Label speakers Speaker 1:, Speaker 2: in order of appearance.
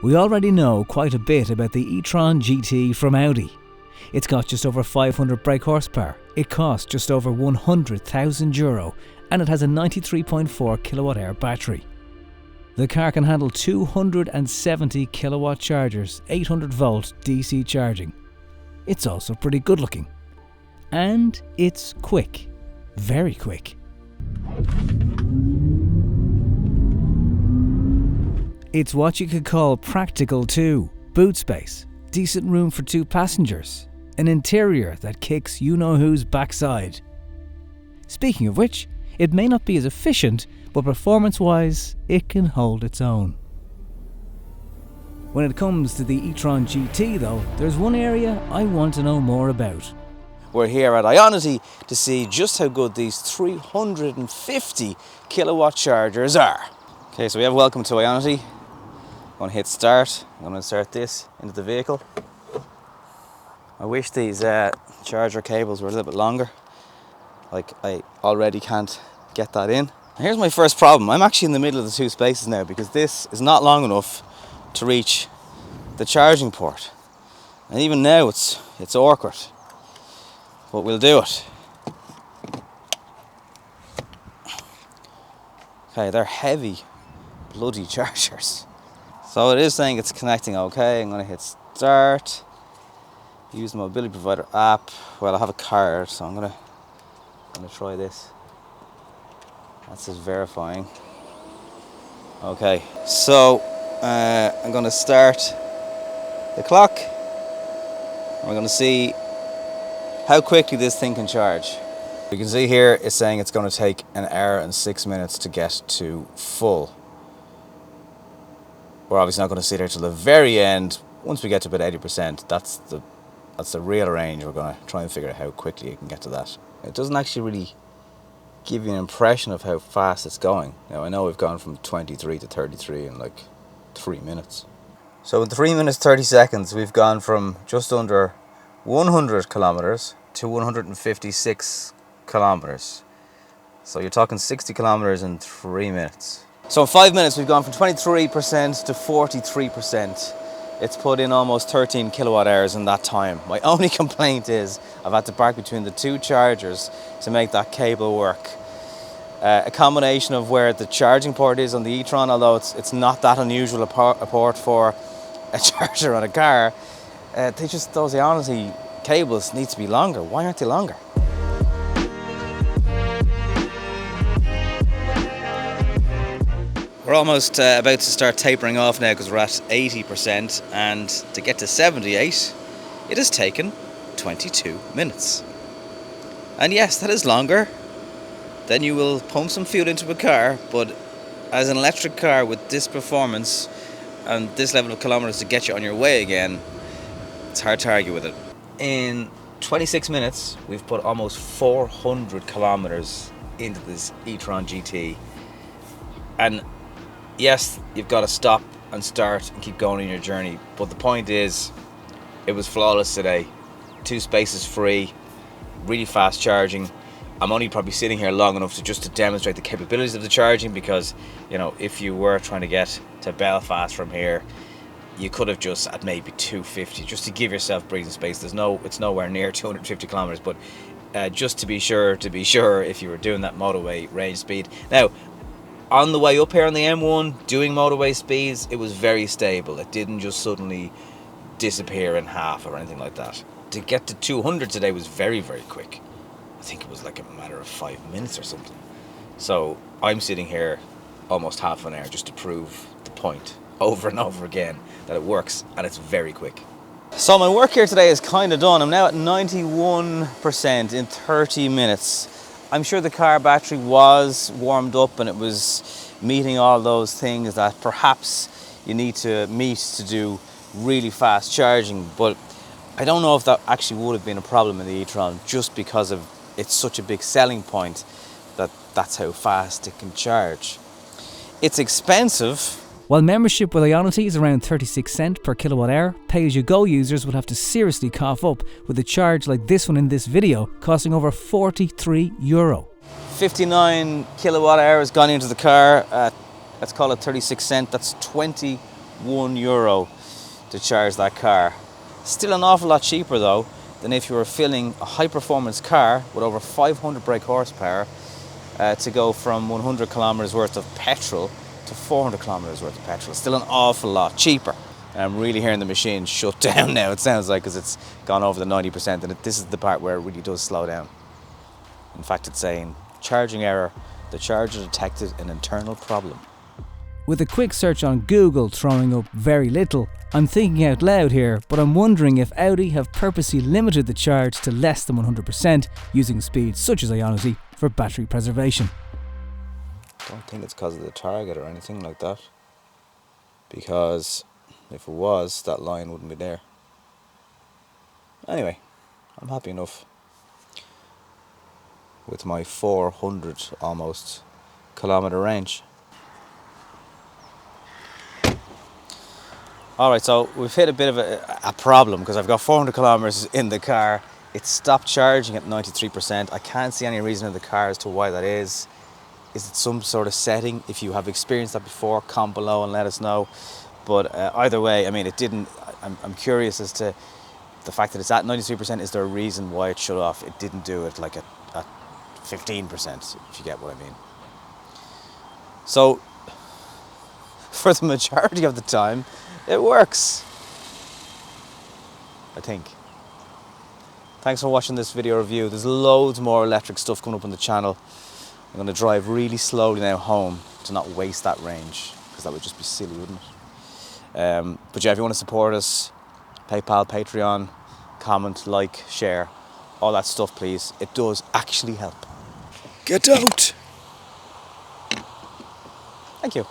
Speaker 1: We already know quite a bit about the eTron GT from Audi. It's got just over 500 brake horsepower, it costs just over €100,000 and it has a 93.4 kilowatt-hour battery. The car can handle 270 kilowatt chargers, 800 volt DC charging. It's also pretty good looking. And it's quick. Very quick. It's what you could call practical too. Boot space, decent room for 2 passengers, an interior that kicks you-know-who's backside. Speaking of which, it may not be as efficient, but performance-wise, it can hold its own. When it comes to the eTron GT though, there's one area I want to know more about.
Speaker 2: We're here at Ionity to see just how good these 350 kilowatt chargers are. Okay, so we have welcome to Ionity. I'm going to hit start. I'm going to insert this into the vehicle. I wish these charger cables were a little bit longer. Like, I already can't get that in. And here's my first problem. I'm actually in the middle of the 2 spaces now because this is not long enough to reach the charging port. And even now it's awkward. But we'll do it. Okay, they're heavy, bloody chargers. So it is saying it's connecting okay. I'm going to hit start. Use the mobility provider app. Well, I have a card, so I'm going to try this. That says verifying. Okay, so I'm going to start the clock. We're going to see how quickly this thing can charge. You can see here it's saying it's going to take 1 hour and 6 minutes to get to full. We're obviously not going to sit here till the very end. Once we get to about 80%, that's the real range. We're going to try and figure out how quickly it can get to that. It doesn't actually really give you an impression of how fast it's going. Now, I know we've gone from 23 to 33 in like 3 minutes. So in 3 minutes 30 seconds, we've gone from just under 100 kilometers to 156 kilometers. So you're talking 60 kilometers in 3 minutes. So in 5 minutes, we've gone from 23% to 43%. It's put in almost 13 kilowatt hours in that time. My only complaint is I've had to park between the 2 chargers to make that cable work. A combination of where the charging port is on the eTron, although it's not that unusual a port for a charger on a car, those Ionity cables need to be longer. Why aren't they longer? We're almost about to start tapering off now because we're at 80%, and to get to 78, it has taken 22 minutes. And yes, that is longer than you will pump some fuel into a car, but as an electric car with this performance and this level of kilometers to get you on your way again, it's hard to argue with it. In 26 minutes, we've put almost 400 kilometers into this eTron GT. And yes, you've got to stop and start and keep going on your journey. But the point is, it was flawless today. 2 spaces free, really fast charging. I'm only probably sitting here long enough to demonstrate the capabilities of the charging because, you know, if you were trying to get to Belfast from here, you could have just at maybe 250 just to give yourself breathing space. It's nowhere near 250 kilometers, but just to be sure, if you were doing that motorway range speed. Now, on the way up here on the M1, doing motorway speeds, it was very stable. It didn't just suddenly disappear in half or anything like that. To get to 200 today was very, very quick. I think it was like a matter of 5 minutes or something. So I'm sitting here almost half an hour just to prove the point over and over again that it works, and it's very quick. So my work here today is kind of done. I'm now at 91% in 30 minutes. I'm sure the car battery was warmed up and it was meeting all those things that perhaps you need to meet to do really fast charging, but I don't know if that actually would have been a problem in the eTron just because of it's such a big selling point that that's how fast it can charge. It's expensive.
Speaker 1: While membership with Ionity is around 36 cents per kilowatt hour, pay-as-you-go users would have to seriously cough up with a charge like this one in this video costing over €43.
Speaker 2: 59 kilowatt hours gone into the car at, let's call it 36 cents. That's 20 €1 to charge that car. Still an awful lot cheaper though than if you were filling a high performance car with over 500 brake horsepower to go from 100 kilometers worth of petrol to 400 kilometers worth of petrol. Still an awful lot cheaper. And I'm really hearing the machine shut down now, it sounds like, because it's gone over the 90%, and this is the part where it really does slow down. In fact, it's saying, charging error, the charger detected an internal problem.
Speaker 1: With a quick search on Google throwing up very little, I'm thinking out loud here, but I'm wondering if Audi have purposely limited the charge to less than 100% using speeds such as Ionity for battery preservation.
Speaker 2: I don't think it's because of the target or anything like that, because if it was, that line wouldn't be there. Anyway, I'm happy enough with my 400 almost kilometer range. Alright, so we've hit a bit of a problem because I've got 400 kilometers in the car. It stopped charging at 93%. I can't see any reason in the car as to why that is. Is it some sort of setting? If you have experienced that before, comment below and let us know. But either way, I mean, it didn't. I'm curious as to the fact that it's at 93%. Is there a reason why it shut off? It didn't do it like at 15%, if you get what I mean. So, for the majority of the time, it works, I think. Thanks for watching this video review. There's loads more electric stuff coming up on the channel. I'm going to drive really slowly now home to not waste that range, because that would just be silly, wouldn't it? But yeah, if you want to support us, PayPal, Patreon, comment, like, share, all that stuff, please. It does actually help. Get out! Thank you.